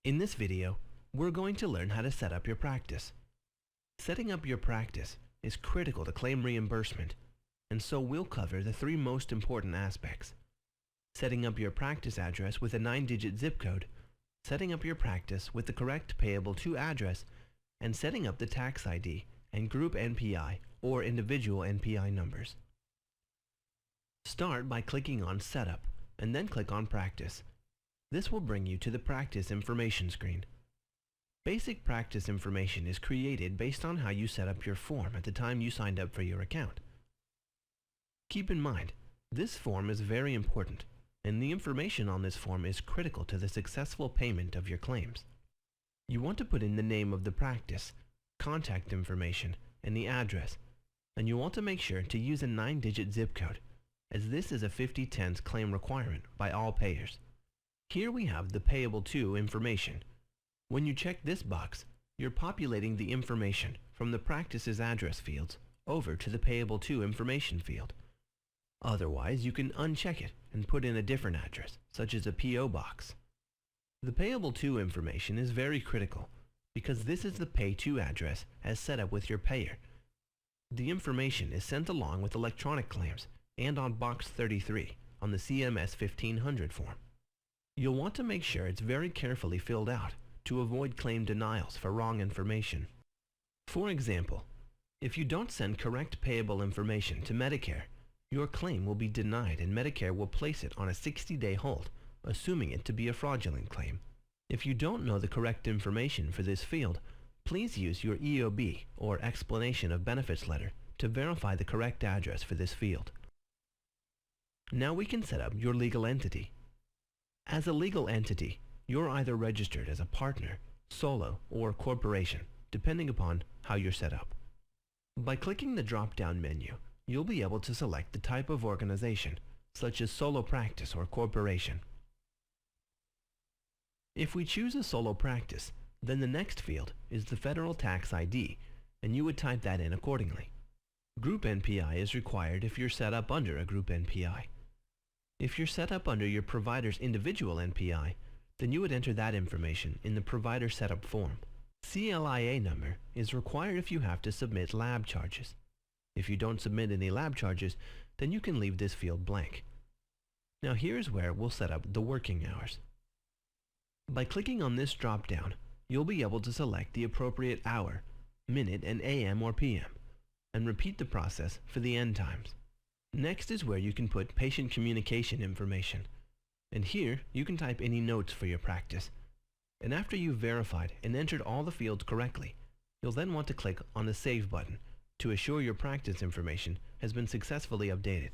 In this video, we're going to learn how to set up your practice. Setting up your practice is critical to claim reimbursement, and so we'll cover the three most important aspects: setting up your practice address with a 9-digit zip code, setting up your practice with the correct payable to address, and setting up the tax ID and group NPI or individual NPI numbers. Start by clicking on Setup and then click on Practice. This will bring you to the practice information screen. Basic practice information is created based on how you set up your form at the time you signed up for your account. Keep in mind, this form is very important, and the information on this form is critical to the successful payment of your claims. You want to put in the name of the practice, contact information, and the address, and you want to make sure to use a 9-digit zip code, as this is a 50/10 claim requirement by all payers. Here we have the payable to information. When you check this box, you're populating the information from the practice's address fields over to the payable to information field. Otherwise, you can uncheck it and put in a different address, such as a PO box. The payable to information is very critical because this is the pay to address as set up with your payer. The information is sent along with electronic claims and on box 33 on the CMS 1500 form. You'll want to make sure it's very carefully filled out to avoid claim denials for wrong information. For example, if you don't send correct payable information to Medicare, your claim will be denied and Medicare will place it on a 60-day hold, assuming it to be a fraudulent claim. If you don't know the correct information for this field, please use your EOB or explanation of benefits letter to verify the correct address for this field. Now we can set up your legal entity. As a legal entity, you're either registered as a partner, solo, or corporation, depending upon how you're set up. By clicking the drop-down menu, you'll be able to select the type of organization, such as solo practice or corporation. If we choose a solo practice, then the next field is the federal tax ID, and you would type that in accordingly. Group NPI is required if you're set up under a group NPI. If you're set up under your provider's individual NPI, then you would enter that information in the provider setup form. CLIA number is required if you have to submit lab charges. If you don't submit any lab charges, then you can leave this field blank. Now here's where we'll set up the working hours. By clicking on this drop-down, you'll be able to select the appropriate hour, minute, and AM or PM, and repeat the process for the end times. Next is where you can put patient communication information, and here you can type any notes for your practice. And after you've verified and entered all the fields correctly, you'll then want to click on the Save button to assure your practice information has been successfully updated.